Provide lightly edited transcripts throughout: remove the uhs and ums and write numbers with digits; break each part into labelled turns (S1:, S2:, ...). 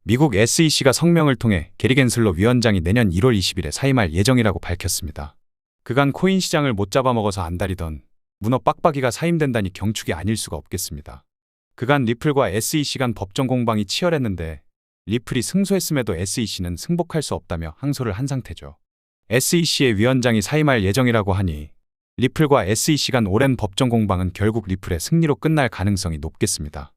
S1: 미국 SEC가 성명을 통해 게리 겐슬러 위원장이 내년 1월 20일에 사임할 예정이라고 밝혔습니다. 그간 코인 시장을 못 잡아먹어서 안달이던 문어 빡빡이가 사임된다니 경축이 아닐 수가 없겠습니다. 그간 리플과 SEC 간 법정 공방이 치열했는데 리플이 승소했음에도 SEC는 승복할 수 없다며 항소를 한 상태죠. SEC의 위원장이 사임할 예정이라고 하니 리플과 SEC 간 오랜 법정 공방은 결국 리플의 승리로 끝날 가능성이 높겠습니다.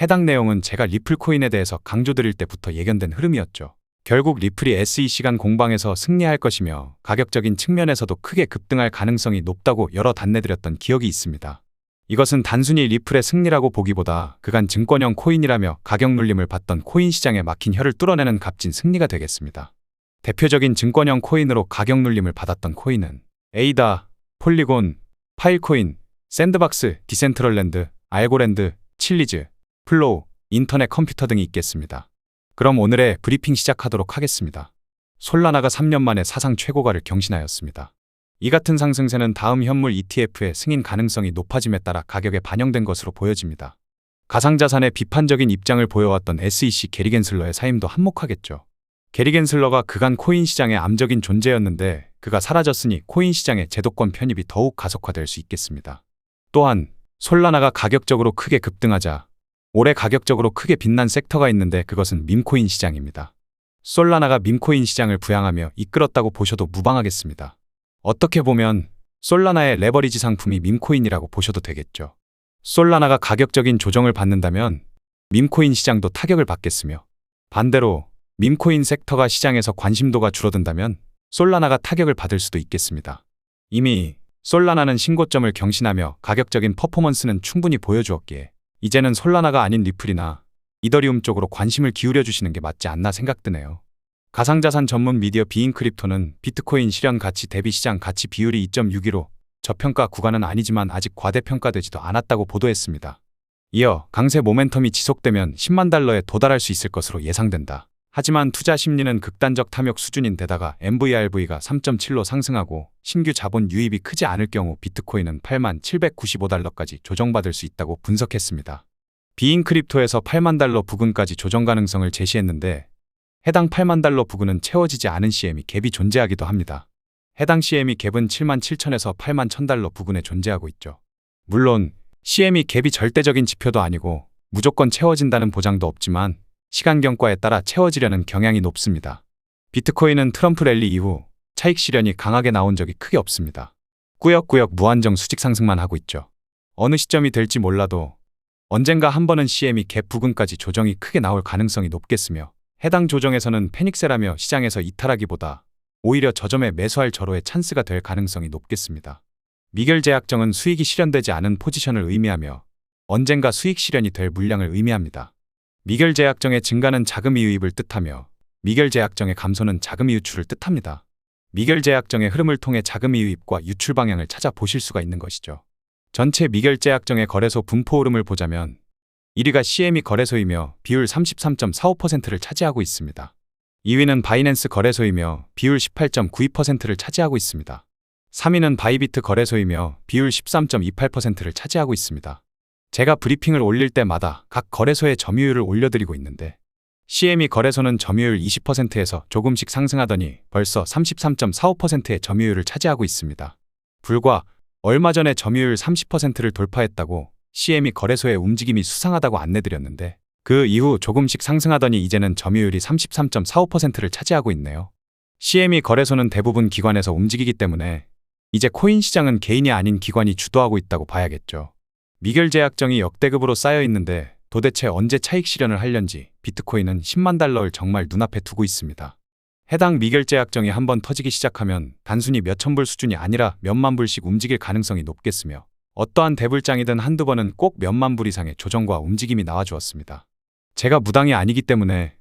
S1: 해당 내용은 제가 리플 코인에 대해서 강조드릴 때부터 예견된 흐름이었죠. 결국 리플이 SEC 간 공방에서 승리할 것이며 가격적인 측면에서도 크게 급등할 가능성이 높다고 여러 단내드렸던 기억이 있습니다. 이것은 단순히 리플의 승리라고 보기보다 그간 증권형 코인이라며 가격 눌림을 받던 코인 시장에 막힌 혀를 뚫어내는 값진 승리가 되겠습니다. 대표적인 증권형 코인으로 가격 눌림을 받았던 코인은 에이다, 폴리곤, 파일코인, 샌드박스, 디센트럴랜드, 알고랜드, 칠리즈, 플로우, 인터넷 컴퓨터 등이 있겠습니다. 그럼 오늘의 브리핑 시작하도록 하겠습니다. 솔라나가 3년 만에 사상 최고가를 경신하였습니다. 이 같은 상승세는 다음 현물 ETF의 승인 가능성이 높아짐에 따라 가격에 반영된 것으로 보여집니다. 가상자산에 비판적인 입장을 보여왔던 SEC 게리 겐슬러의 사임도 한몫하겠죠. 게리 겐슬러가 그간 코인 시장의 암적인 존재였는데 그가 사라졌으니 코인 시장의 제도권 편입이 더욱 가속화될 수 있겠습니다. 또한 솔라나가 가격적으로 크게 급등하자 올해 가격적으로 크게 빛난 섹터가 있는데 그것은 밈코인 시장입니다. 솔라나가 밈코인 시장을 부양하며 이끌었다고 보셔도 무방하겠습니다. 어떻게 보면 솔라나의 레버리지 상품이 밈코인이라고 보셔도 되겠죠. 솔라나가 가격적인 조정을 받는다면 밈코인 시장도 타격을 받겠으며 반대로 밈코인 섹터가 시장에서 관심도가 줄어든다면 솔라나가 타격을 받을 수도 있겠습니다. 이미 솔라나는 신고점을 경신하며 가격적인 퍼포먼스는 충분히 보여주었기에 이제는 솔라나가 아닌 리플이나 이더리움 쪽으로 관심을 기울여 주시는 게 맞지 않나 생각드네요. 가상자산 전문 미디어 비인크립토는 비트코인 실현 가치 대비 시장 가치 비율이 2.62로 저평가 구간은 아니지만 아직 과대평가되지도 않았다고 보도했습니다. 이어 강세 모멘텀이 지속되면 10만 달러에 도달할 수 있을 것으로 예상된다. 하지만 투자 심리는 극단적 탐욕 수준인 데다가 MVRV가 3.7로 상승하고 신규 자본 유입이 크지 않을 경우 비트코인은 8만 795달러까지 조정받을 수 있다고 분석했습니다. 비인크립토에서 8만 달러 부근까지 조정 가능성을 제시했는데 해당 8만 달러 부근은 채워지지 않은 CME 갭이 존재하기도 합니다. 해당 CME 갭은 7만 7천에서 8만 1000달러 부근에 존재하고 있죠. 물론 CME 갭이 절대적인 지표도 아니고 무조건 채워진다는 보장도 없지만 시간 경과에 따라 채워지려는 경향이 높습니다. 비트코인은 트럼프 랠리 이후 차익 실현이 강하게 나온 적이 크게 없습니다. 꾸역꾸역 무한정 수직 상승만 하고 있죠. 어느 시점이 될지 몰라도 언젠가 한 번은 CME 갭 부근까지 조정이 크게 나올 가능성이 높겠으며 해당 조정에서는 패닉셀하며 시장에서 이탈하기보다 오히려 저점에 매수할 절호의 찬스가 될 가능성이 높겠습니다. 미결 제약정은 수익이 실현되지 않은 포지션을 의미하며 언젠가 수익 실현이 될 물량을 의미합니다. 미결 제약정의 증가는 자금이 유입을 뜻하며 미결 제약정의 감소는 자금이 유출을 뜻합니다. 미결 제약정의 흐름을 통해 자금이 유입과 유출 방향을 찾아보실 수가 있는 것이죠. 전체 미결 제약정의 거래소 분포 흐름을 보자면 1위가 CME 거래소이며 비율 33.45%를 차지하고 있습니다. 2위는 바이낸스 거래소이며 비율 18.92%를 차지하고 있습니다. 3위는 바이비트 거래소이며 비율 13.28%를 차지하고 있습니다. 제가 브리핑을 올릴 때마다 각 거래소의 점유율을 올려드리고 있는데 CME 거래소는 점유율 20%에서 조금씩 상승하더니 벌써 33.45%의 점유율을 차지하고 있습니다. 불과 얼마 전에 점유율 30%를 돌파했다고 CME 거래소의 움직임이 수상하다고 안내드렸는데 그 이후 조금씩 상승하더니 이제는 점유율이 33.45%를 차지하고 있네요. CME 거래소는 대부분 기관에서 움직이기 때문에 이제 코인 시장은 개인이 아닌 기관이 주도하고 있다고 봐야겠죠. 미결 제약정이 역대급으로 쌓여 있는데 도대체 언제 차익 실현을 하려는지 비트코인은 10만 달러를 정말 눈앞에 두고 있습니다. 해당 미결 제약정이 한번 터지기 시작하면 단순히 몇천 불 수준이 아니라 몇만 불씩 움직일 가능성이 높겠으며 어떠한 대불장이든 한두 번은 꼭 몇만 불 이상의 조정과 움직임이 나와주었습니다. 제가 무당이 아니기 때문에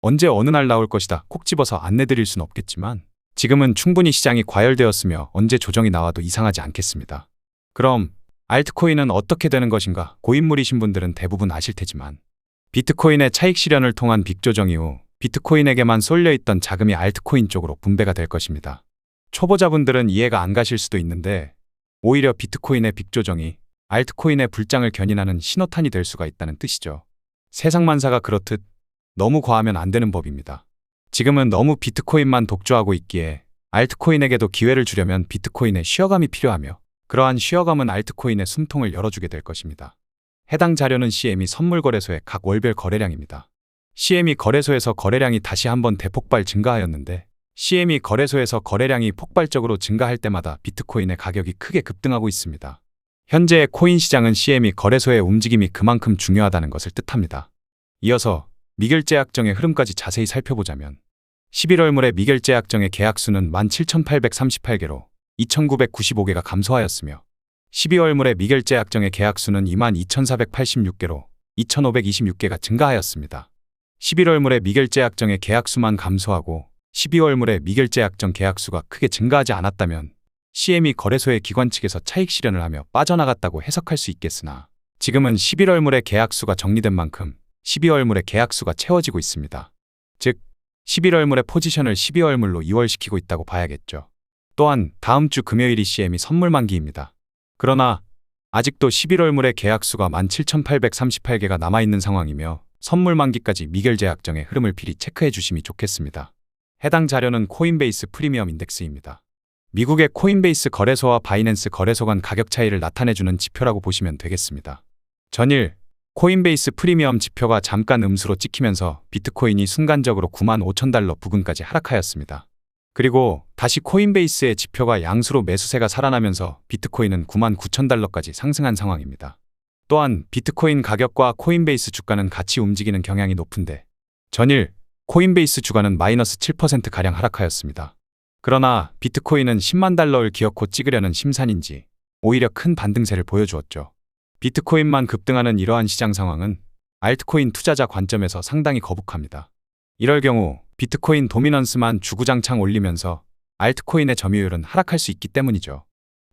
S1: 언제 어느 날 나올 것이다 콕 집어서 안내드릴 수는 없겠지만 지금은 충분히 시장이 과열되었으며 언제 조정이 나와도 이상하지 않겠습니다. 그럼 알트코인은 어떻게 되는 것인가? 고인물이신 분들은 대부분 아실 테지만 비트코인의 차익 실현을 통한 빅조정 이후 비트코인에게만 쏠려있던 자금이 알트코인 쪽으로 분배가 될 것입니다. 초보자분들은 이해가 안 가실 수도 있는데 오히려 비트코인의 빅조정이 알트코인의 불장을 견인하는 신호탄이 될 수가 있다는 뜻이죠. 세상만사가 그렇듯 너무 과하면 안 되는 법입니다. 지금은 너무 비트코인만 독주하고 있기에 알트코인에게도 기회를 주려면 비트코인의 쉬어감이 필요하며 그러한 쉬어감은 알트코인의 숨통을 열어주게 될 것입니다. 해당 자료는 CME 선물거래소의 각 월별 거래량입니다. CME 거래소에서 거래량이 다시 한번 대폭발 증가하였는데 CME 거래소에서 거래량이 폭발적으로 증가할 때마다 비트코인의 가격이 크게 급등하고 있습니다. 현재의 코인 시장은 CME 거래소의 움직임이 그만큼 중요하다는 것을 뜻합니다. 이어서 미결제약정의 흐름까지 자세히 살펴보자면 11월물의 미결제약정의 계약수는 17,838개로 2,995개가 감소하였으며 12월물의 미결제약정의 계약수는 22,486개로 2,526개가 증가하였습니다. 11월물의 미결제약정의 계약수만 감소하고 12월물의 미결제약정 계약수가 크게 증가하지 않았다면 CME 거래소의 기관 측에서 차익 실현을 하며 빠져나갔다고 해석할 수 있겠으나 지금은 11월물의 계약수가 정리된 만큼 12월물의 계약수가 채워지고 있습니다. 즉 11월물의 포지션을 12월물로 이월시키고 있다고 봐야겠죠. 또한 다음 주 금요일이 CME 선물 만기입니다. 그러나 아직도 11월물의 계약수가 17,838개가 남아있는 상황이며 선물 만기까지 미결제약정의 흐름을 필히 체크해 주심이 좋겠습니다. 해당 자료는 코인베이스 프리미엄 인덱스입니다. 미국의 코인베이스 거래소와 바이낸스 거래소 간 가격 차이를 나타내주는 지표라고 보시면 되겠습니다. 전일 코인베이스 프리미엄 지표가 잠깐 음수로 찍히면서 비트코인이 순간적으로 95,000달러 부근까지 하락하였습니다. 그리고 다시 코인베이스의 지표가 양수로 매수세가 살아나면서 비트코인은 99,000달러까지 상승한 상황입니다. 또한 비트코인 가격과 코인베이스 주가는 같이 움직이는 경향이 높은데 전일 코인베이스 주가는 마이너스 7%가량 하락하였습니다. 그러나 비트코인은 10만 달러를 기어코 찍으려는 심산인지 오히려 큰 반등세를 보여주었죠. 비트코인만 급등하는 이러한 시장 상황은 알트코인 투자자 관점에서 상당히 거북합니다. 이럴 경우 비트코인 도미넌스만 주구장창 올리면서 알트코인의 점유율은 하락할 수 있기 때문이죠.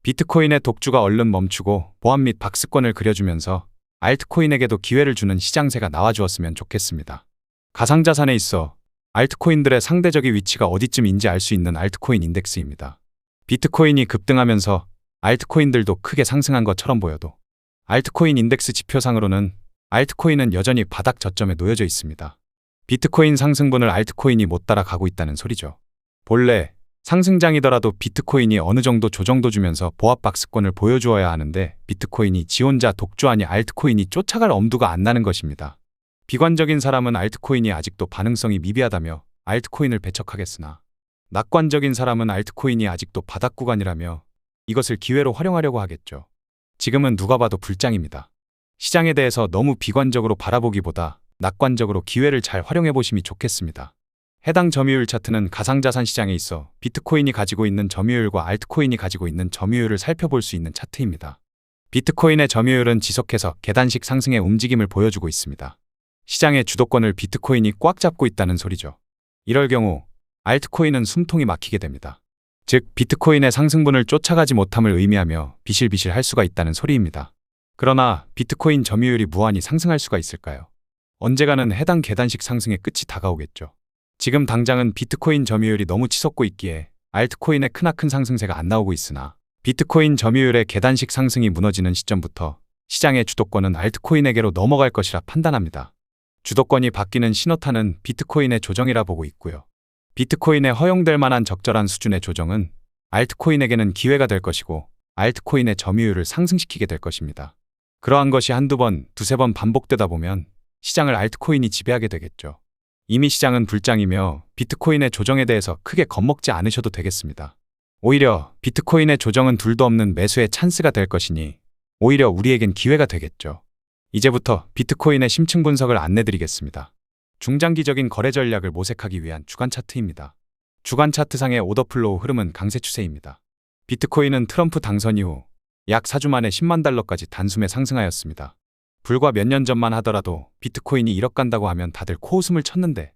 S1: 비트코인의 독주가 얼른 멈추고 보안 및 박스권을 그려주면서 알트코인에게도 기회를 주는 시장세가 나와주었으면 좋겠습니다. 가상자산에 있어 알트코인들의 상대적인 위치가 어디쯤인지 알 수 있는 알트코인 인덱스입니다. 비트코인이 급등하면서 알트코인들도 크게 상승한 것처럼 보여도 알트코인 인덱스 지표상으로는 알트코인은 여전히 바닥 저점에 놓여져 있습니다. 비트코인 상승분을 알트코인이 못 따라가고 있다는 소리죠. 본래 상승장이더라도 비트코인이 어느 정도 조정도 주면서 보합 박스권을 보여주어야 하는데 비트코인이 지 혼자 독주하니 알트코인이 쫓아갈 엄두가 안 나는 것입니다. 비관적인 사람은 알트코인이 아직도 반응성이 미비하다며 알트코인을 배척하겠으나 낙관적인 사람은 알트코인이 아직도 바닥 구간이라며 이것을 기회로 활용하려고 하겠죠. 지금은 누가 봐도 불장입니다. 시장에 대해서 너무 비관적으로 바라보기보다 낙관적으로 기회를 잘 활용해 보심이 좋겠습니다. 해당 점유율 차트는 가상자산 시장에 있어 비트코인이 가지고 있는 점유율과 알트코인이 가지고 있는 점유율을 살펴볼 수 있는 차트입니다. 비트코인의 점유율은 지속해서 계단식 상승의 움직임을 보여주고 있습니다. 시장의 주도권을 비트코인이 꽉 잡고 있다는 소리죠. 이럴 경우 알트코인은 숨통이 막히게 됩니다. 즉 비트코인의 상승분을 쫓아가지 못함을 의미하며 비실비실할 수가 있다는 소리입니다. 그러나 비트코인 점유율이 무한히 상승할 수가 있을까요? 언젠가는 해당 계단식 상승의 끝이 다가오겠죠. 지금 당장은 비트코인 점유율이 너무 치솟고 있기에 알트코인의 크나큰 상승세가 안 나오고 있으나 비트코인 점유율의 계단식 상승이 무너지는 시점부터 시장의 주도권은 알트코인에게로 넘어갈 것이라 판단합니다. 주도권이 바뀌는 신호탄은 비트코인의 조정이라 보고 있고요. 비트코인에 허용될 만한 적절한 수준의 조정은 알트코인에게는 기회가 될 것이고 알트코인의 점유율을 상승시키게 될 것입니다. 그러한 것이 한두 번, 두세 번 반복되다 보면 시장을 알트코인이 지배하게 되겠죠. 이미 시장은 불장이며 비트코인의 조정에 대해서 크게 겁먹지 않으셔도 되겠습니다. 오히려 비트코인의 조정은 둘도 없는 매수의 찬스가 될 것이니 오히려 우리에겐 기회가 되겠죠. 이제부터 비트코인의 심층 분석을 안내드리겠습니다. 중장기적인 거래 전략을 모색하기 위한 주간 차트입니다. 주간 차트상의 오더플로우 흐름은 강세 추세입니다. 비트코인은 트럼프 당선 이후 약 4주 만에 10만 달러까지 단숨에 상승하였습니다. 불과 몇 년 전만 하더라도 비트코인이 1억 간다고 하면 다들 코웃음을 쳤는데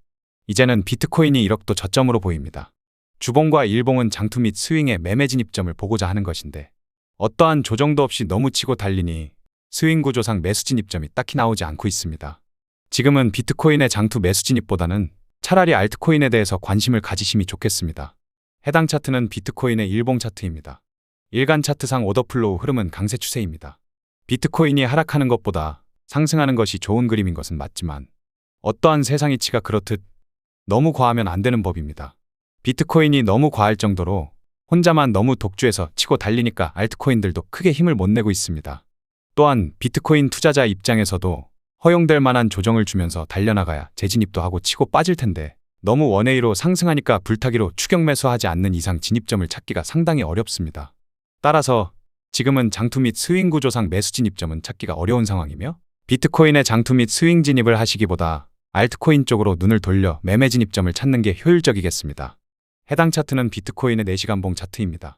S1: 이제는 비트코인이 1억도 저점으로 보입니다. 주봉과 일봉은 장투 및 스윙의 매매 진입점을 보고자 하는 것인데 어떠한 조정도 없이 너무 치고 달리니 스윙 구조상 매수 진입점이 딱히 나오지 않고 있습니다. 지금은 비트코인의 장투 매수 진입보다는 차라리 알트코인에 대해서 관심을 가지심이 좋겠습니다. 해당 차트는 비트코인의 일봉 차트입니다. 일간 차트상 오더플로우 흐름은 강세 추세입니다. 비트코인이 하락하는 것보다 상승하는 것이 좋은 그림인 것은 맞지만 어떠한 세상 이치가 그렇듯 너무 과하면 안 되는 법입니다. 비트코인이 너무 과할 정도로 혼자만 너무 독주해서 치고 달리니까 알트코인들도 크게 힘을 못 내고 있습니다. 또한 비트코인 투자자 입장에서도 허용될 만한 조정을 주면서 달려나가야 재진입도 하고 치고 빠질 텐데 너무 원웨이로 상승하니까 불타기로 추격 매수하지 않는 이상 진입점을 찾기가 상당히 어렵습니다. 따라서 지금은 장투 및 스윙 구조상 매수 진입점은 찾기가 어려운 상황이며 비트코인의 장투 및 스윙 진입을 하시기보다 알트코인 쪽으로 눈을 돌려 매매 진입점을 찾는 게 효율적이겠습니다. 해당 차트는 비트코인의 4시간봉 차트입니다.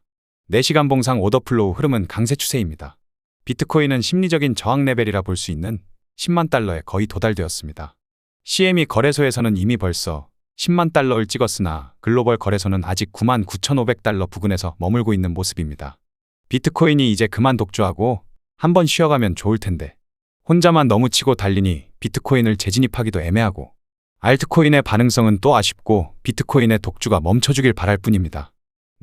S1: 4시간봉상 오더플로우 흐름은 강세 추세입니다. 비트코인은 심리적인 저항 레벨이라 볼 수 있는 10만 달러에 거의 도달되었습니다. CME 거래소에서는 이미 벌써 10만 달러를 찍었으나 글로벌 거래소는 아직 9만 9,500달러 부근에서 머물고 있는 모습입니다. 비트코인이 이제 그만 독주하고 한번 쉬어가면 좋을 텐데 혼자만 너무 치고 달리니 비트코인을 재진입하기도 애매하고 알트코인의 반응성은 또 아쉽고 비트코인의 독주가 멈춰주길 바랄 뿐입니다.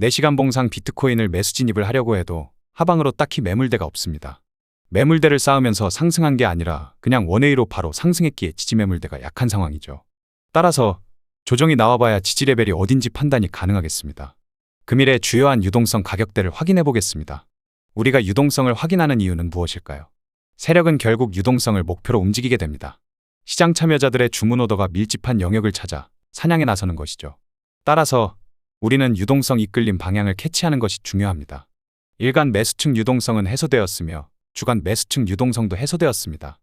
S1: 4시간 봉상 비트코인을 매수 진입을 하려고 해도 하방으로 딱히 매물대가 없습니다. 매물대를 쌓으면서 상승한 게 아니라 그냥 원웨이로 바로 상승했기에 지지 매물대가 약한 상황이죠. 따라서 조정이 나와봐야 지지 레벨이 어딘지 판단이 가능하겠습니다. 금일의 주요한 유동성 가격대를 확인해 보겠습니다. 우리가 유동성을 확인하는 이유는 무엇일까요? 세력은 결국 유동성을 목표로 움직이게 됩니다. 시장 참여자들의 주문 오더가 밀집한 영역을 찾아 사냥에 나서는 것이죠. 따라서 우리는 유동성 이끌림 방향을 캐치하는 것이 중요합니다. 일간 매수층 유동성은 해소되었으며 주간 매수층 유동성도 해소되었습니다.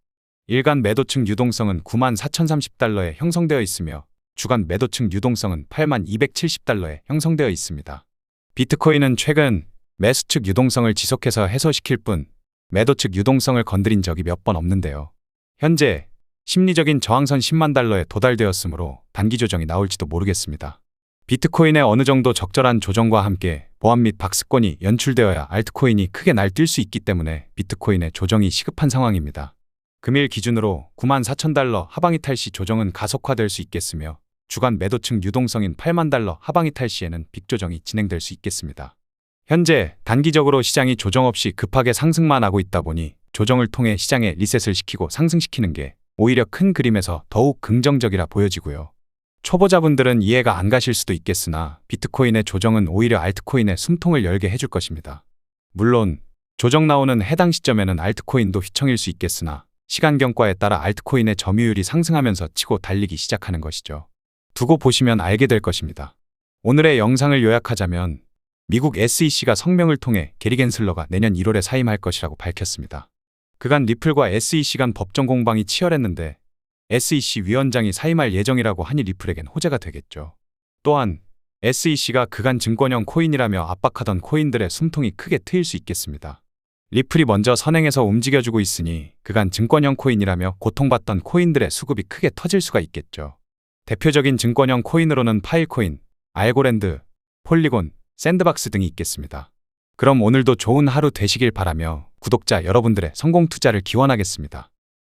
S1: 일간 매도층 유동성은 94,030달러에 형성되어 있으며 주간 매도층 유동성은 82,270달러에 형성되어 있습니다. 비트코인은 최근 매수측 유동성을 지속해서 해소시킬 뿐 매도측 유동성을 건드린 적이 몇 번 없는데요. 현재 심리적인 저항선 10만 달러에 도달되었으므로 단기 조정이 나올지도 모르겠습니다. 비트코인의 어느 정도 적절한 조정과 함께 보합 및 박스권이 연출되어야 알트코인이 크게 날뛸 수 있기 때문에 비트코인의 조정이 시급한 상황입니다. 금일 기준으로 94,000달러 하방 이탈 시 조정은 가속화될 수 있겠으며 주간 매도층 유동성인 8만 달러 하방 이탈 시에는 빅 조정이 진행될 수 있겠습니다. 현재 단기적으로 시장이 조정 없이 급하게 상승만 하고 있다 보니 조정을 통해 시장에 리셋을 시키고 상승시키는 게 오히려 큰 그림에서 더욱 긍정적이라 보여지고요. 초보자분들은 이해가 안 가실 수도 있겠으나 비트코인의 조정은 오히려 알트코인의 숨통을 열게 해줄 것입니다. 물론 조정 나오는 해당 시점에는 알트코인도 휘청일 수 있겠으나 시간 경과에 따라 알트코인의 점유율이 상승하면서 치고 달리기 시작하는 것이죠. 두고 보시면 알게 될 것입니다. 오늘의 영상을 요약하자면 미국 SEC가 성명을 통해 게리 겐슬러가 내년 1월에 사임할 것이라고 밝혔습니다. 그간 리플과 SEC 간 법정 공방이 치열했는데 SEC 위원장이 사임할 예정이라고 하니 리플에겐 호재가 되겠죠. 또한 SEC가 그간 증권형 코인이라며 압박하던 코인들의 숨통이 크게 트일 수 있겠습니다. 리플이 먼저 선행해서 움직여주고 있으니 그간 증권형 코인이라며 고통받던 코인들의 수급이 크게 터질 수가 있겠죠. 대표적인 증권형 코인으로는 파일코인, 알고랜드, 폴리곤, 샌드박스 등이 있겠습니다. 그럼 오늘도 좋은 하루 되시길 바라며 구독자 여러분들의 성공 투자를 기원하겠습니다.